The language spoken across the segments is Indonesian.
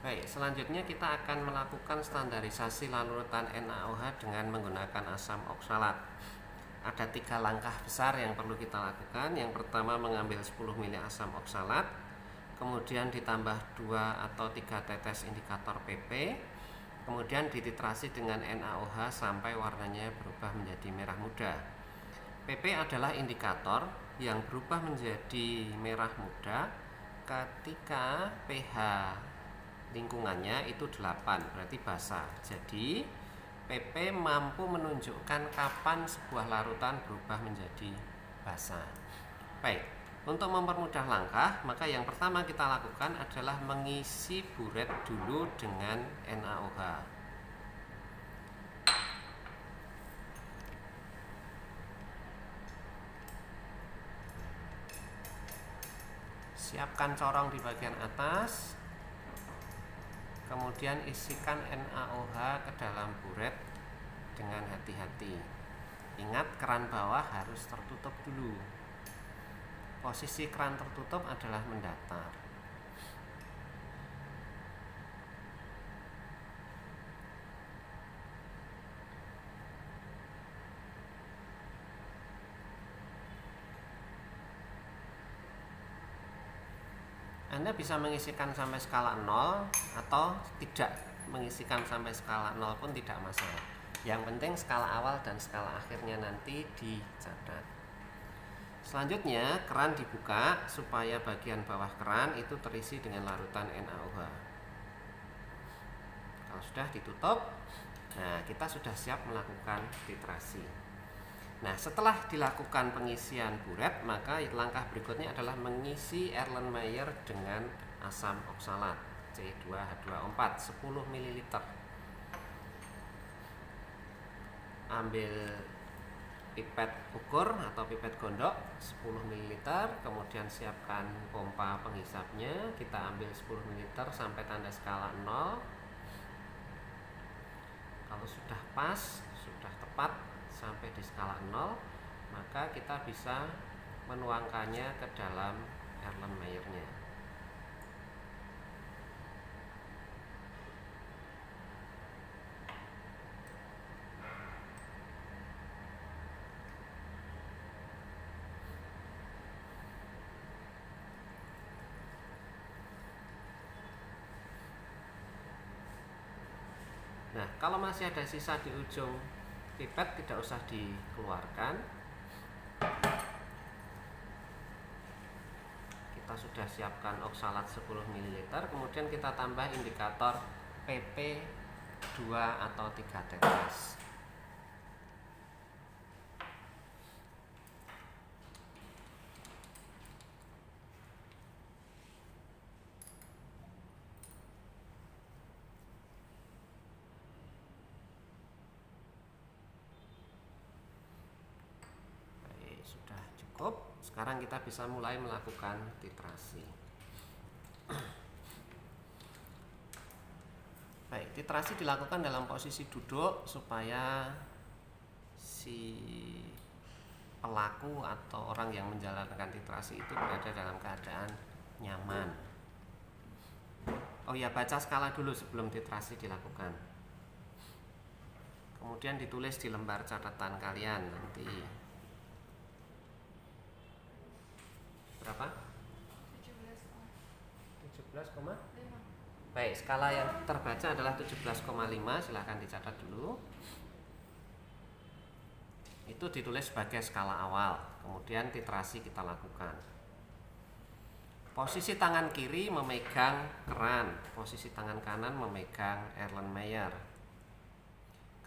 Baik, selanjutnya kita akan melakukan standarisasi larutan NaOH dengan menggunakan asam oksalat. Ada 3 langkah besar yang perlu kita lakukan. Yang pertama, mengambil 10 ml asam oksalat, kemudian ditambah 2 atau 3 tetes indikator PP, kemudian dititrasi dengan NaOH sampai warnanya berubah menjadi merah muda. PP adalah indikator yang berubah menjadi merah muda ketika pH lingkungannya itu 8, berarti basah. Jadi PP mampu menunjukkan kapan sebuah larutan berubah menjadi basah. Baik, untuk mempermudah langkah, maka yang pertama kita lakukan adalah mengisi buret dulu dengan NaOH. Siapkan corong di bagian atas, kemudian isikan NaOH ke dalam buret dengan hati-hati. Ingat, keran bawah harus tertutup dulu. Posisi keran tertutup adalah mendatar. Anda bisa mengisikan sampai skala 0 atau tidak mengisikan sampai skala 0 pun tidak masalah. Yang penting skala awal dan skala akhirnya nanti dicatat. Selanjutnya, keran dibuka supaya bagian bawah keran itu terisi dengan larutan NaOH. Kalau sudah ditutup, nah kita sudah siap melakukan titrasi. Nah, setelah dilakukan pengisian buret, maka langkah berikutnya adalah mengisi Erlenmeyer dengan asam oksalat C2H2O4 10 ml. Ambil pipet ukur atau pipet gondok 10 ml, kemudian siapkan pompa penghisapnya. Kita ambil 10 ml sampai tanda skala 0. Kalau sudah pas, sudah tepat sampai di skala 0, maka kita bisa menuangkannya ke dalam Erlenmeyer-nya. Nah, kalau masih ada sisa di ujung pipet, tidak usah dikeluarkan. Kita sudah siapkan oksalat 10 ml, kemudian kita tambah indikator PP 2 atau 3 tetes. Sudah cukup. Sekarang kita bisa mulai melakukan titrasi. Baik, titrasi dilakukan dalam posisi duduk supaya si pelaku atau orang yang menjalankan titrasi itu berada dalam keadaan nyaman. Oh ya, baca skala dulu sebelum titrasi dilakukan. Kemudian ditulis di lembar catatan kalian nanti. Berapa? 17,5. Baik, skala yang terbaca adalah 17,5. Silahkan dicatat dulu. Itu ditulis sebagai skala awal. Kemudian titrasi kita lakukan. Posisi tangan kiri memegang keran, posisi tangan kanan memegang Erlenmeyer.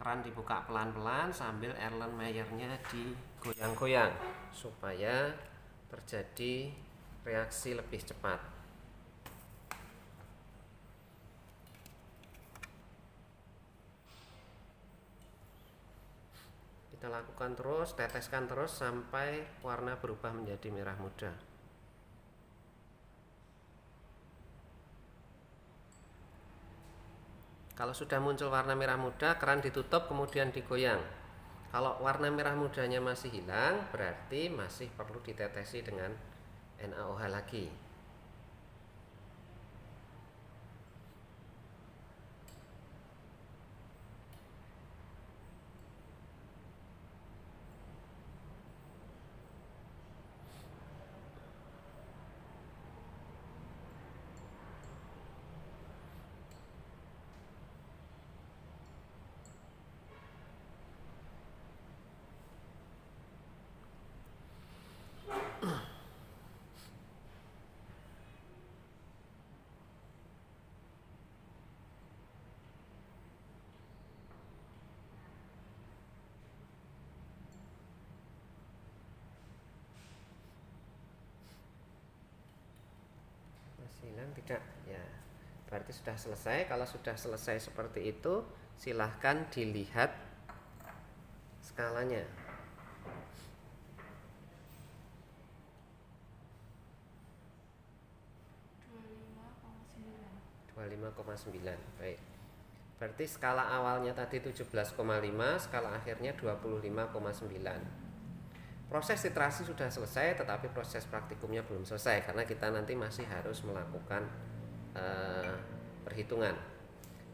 Keran dibuka pelan-pelan sambil Erlenmeyer-nya digoyang-goyang supaya terjadi reaksi lebih cepat. Kita lakukan terus, teteskan terus sampai warna berubah menjadi merah muda. Kalau sudah muncul warna merah muda, keran ditutup kemudian digoyang. Kalau warna merah mudanya masih hilang, berarti masih perlu ditetesi dengan NaOH lagi. 9 tidak ya, berarti sudah selesai. Kalau sudah selesai seperti itu, silahkan dilihat skalanya. 25,9. Baik. Berarti skala awalnya tadi 17,5, skala akhirnya 25,9. Proses literasi sudah selesai, tetapi proses praktikumnya belum selesai karena kita nanti masih harus melakukan perhitungan.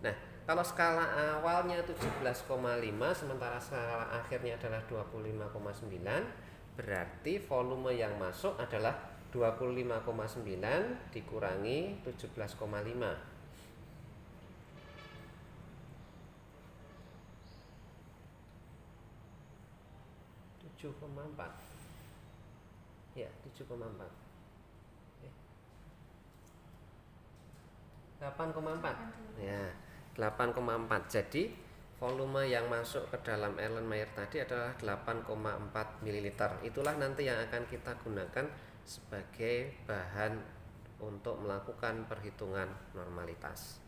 Nah, kalau skala awalnya 17,5 sementara skala akhirnya adalah 25,9, berarti volume yang masuk adalah 25,9 dikurangi 17,5. 7,4. Ya, 7,4. 8,4. Ya, 8,4. Jadi volume yang masuk ke dalam Erlenmeyer tadi adalah 8,4 ml. Itulah nanti yang akan kita gunakan sebagai bahan untuk melakukan perhitungan normalitas.